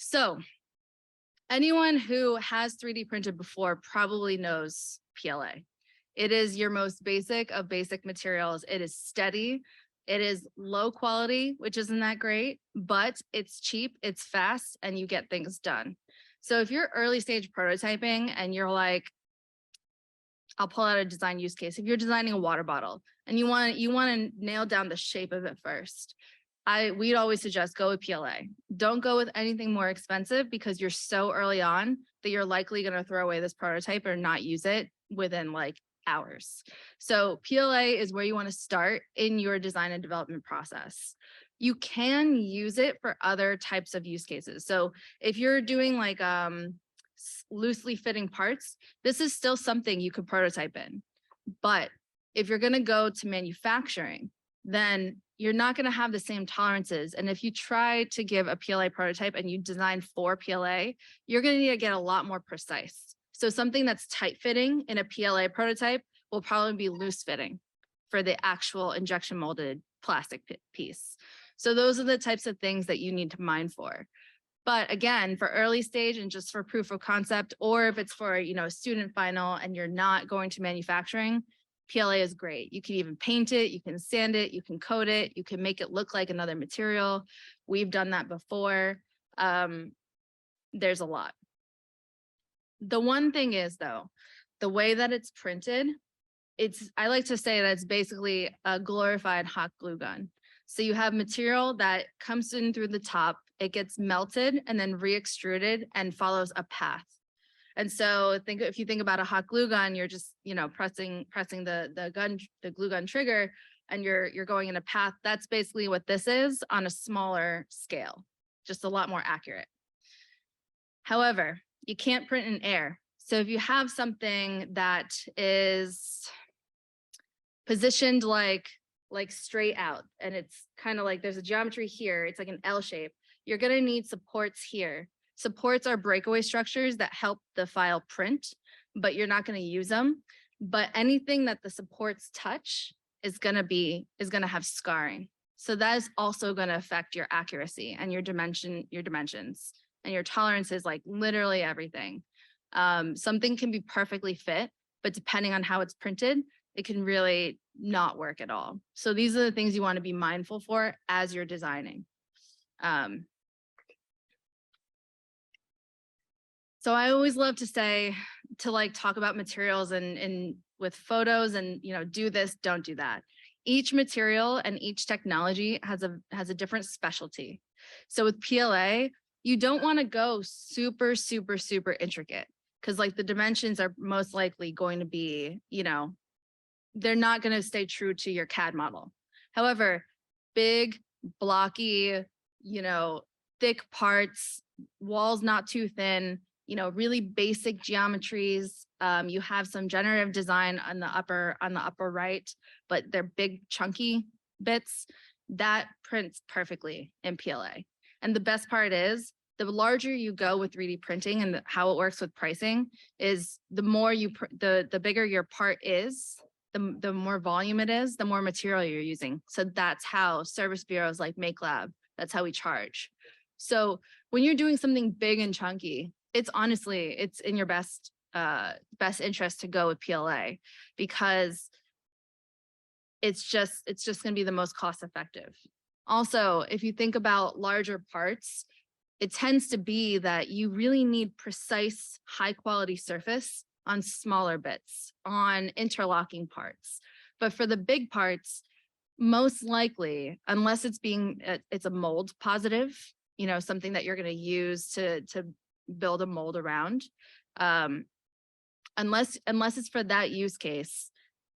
So anyone who has 3D printed before probably knows PLA. It is your most basic of basic materials. It is steady. It is low quality, which isn't that great, but it's cheap, it's fast, and you get things done. So if you're early stage prototyping and you're like, I'll pull out a design use case. If you're designing a water bottle and you want to nail down the shape of it first, we'd always suggest go with PLA. Don't go with anything more expensive because you're so early on that you're likely going to throw away this prototype or not use it within like hours. So PLA is where you want to start in your design and development process. You can use it for other types of use cases. So if you're doing like loosely fitting parts, this is still something you could prototype in. But if you're going to go to manufacturing, then you're not going to have the same tolerances. And if you try to give a PLA prototype and you design for PLA, you're going to need to get a lot more precise. So something that's tight fitting in a PLA prototype will probably be loose fitting for the actual injection molded plastic piece. So those are the types of things that you need to mind for. But again, for early stage and just for proof of concept, or if it's for, a student final and you're not going to manufacturing, PLA is great. You can even paint it, you can sand it, you can coat it, you can make it look like another material. We've done that before. There's a lot. The one thing is though, the way that it's printed, I like to say that it's basically a glorified hot glue gun. So you have material that comes in through the top, it gets melted and then re-extruded and follows a path. And so if you think about a hot glue gun, you're just, pressing the glue gun trigger and you're going in a path. That's basically what this is on a smaller scale, just a lot more accurate. However, you can't print in air. So if you have something that is positioned like straight out and it's kind of like there's a geometry here, it's like an L shape, you're going to need supports here. Supports are breakaway structures that help the file print, but you're not going to use them. But anything that the supports touch is going to have scarring. So that is also going to affect your accuracy and your dimensions and your tolerances, like literally everything. Something can be perfectly fit, but depending on how it's printed, it can really not work at all. So these are the things you want to be mindful for as you're designing. So I always love to say, talk about materials and with photos and, do this, don't do that. Each material and each technology has a different specialty. So with PLA, you don't want to go super, super, super intricate because like the dimensions are most likely going to be, they're not going to stay true to your CAD model. However, big, blocky, thick parts, walls not too thin, really basic geometries. You have some generative design on the upper right, but they're big chunky bits that prints perfectly in PLA. And the best part is the larger you go with 3D printing and how it works with pricing is the more the bigger your part is, the more volume it is, the more material you're using. So that's how service bureaus like Makelab, that's how we charge. So when you're doing something big and chunky, it's in your best interest to go with PLA because it's just going to be the most cost effective. Also, if you think about larger parts, it tends to be that you really need precise, high quality surface on smaller bits, on interlocking parts. But for the big parts, most likely, unless it's a mold positive, something that you're going to use to build a mold around, unless it's for that use case,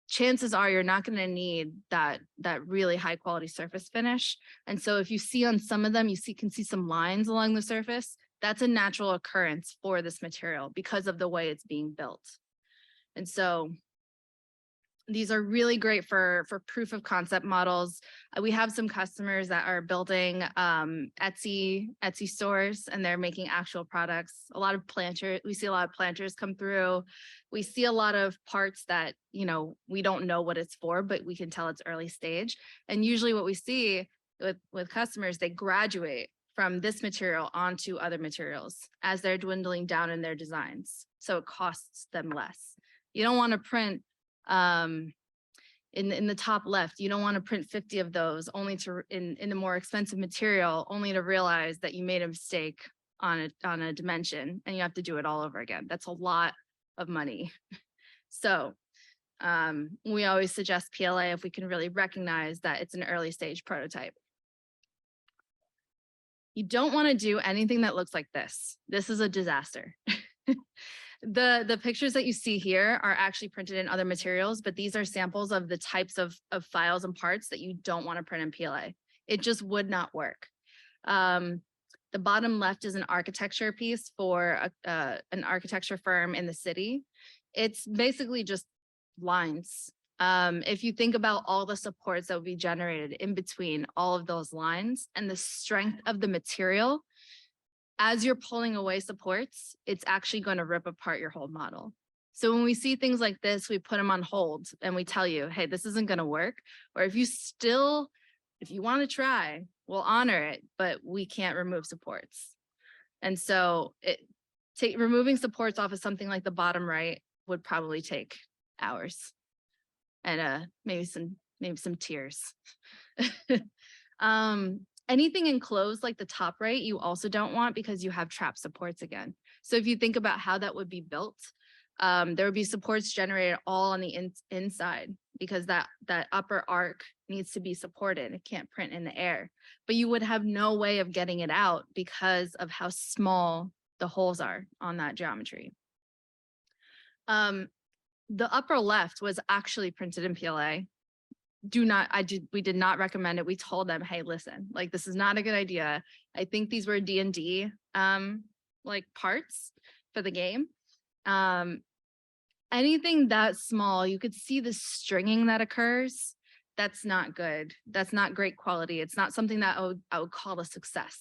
chances are you're not going to need that really high quality surface finish. And so if you see on some of them, can see some lines along the surface, that's a natural occurrence for this material because of the way it's being built. And so these are really great for proof of concept models. We have some customers that are building Etsy stores and they're making actual products. We see a lot of planters come through. We see a lot of parts that, we don't know what it's for, but we can tell it's early stage. And usually what we see with customers, they graduate from this material onto other materials as they're dwindling down in their designs. So it costs them less. You don't want to print in the top left, you don't want to print 50 of those only to in the more expensive material, only to realize that you made a mistake on a dimension and you have to do it all over again. That's a lot of money. So we always suggest PLA if we can really recognize that it's an early stage prototype. You don't want to do anything that looks like this. This is a disaster. The pictures that you see here are actually printed in other materials, but these are samples of the types of files and parts that you don't want to print in PLA. It just would not work. The bottom left is an architecture piece for an architecture firm in the city. It's basically just lines. If you think about all the supports that would be generated in between all of those lines and the strength of the material, as you're pulling away supports, it's actually going to rip apart your whole model. So when we see things like this, we put them on hold and we tell you, hey, this isn't going to work. Or if you want to try, we'll honor it, but we can't remove supports. And so removing supports off of something like the bottom right would probably take hours and maybe some tears. Anything enclosed like the top right, you also don't want because you have trap supports again. So if you think about how that would be built, there would be supports generated all on the inside because that upper arc needs to be supported. It can't print in the air, but you would have no way of getting it out because of how small the holes are on that geometry. The upper left was actually printed in PLA. We did not recommend it. We told them, hey, listen, like this is not a good idea. I think these were D&D like parts for the game. Anything that small, you could see the stringing that occurs. That's not good. That's not great quality. It's not something that I would call a success.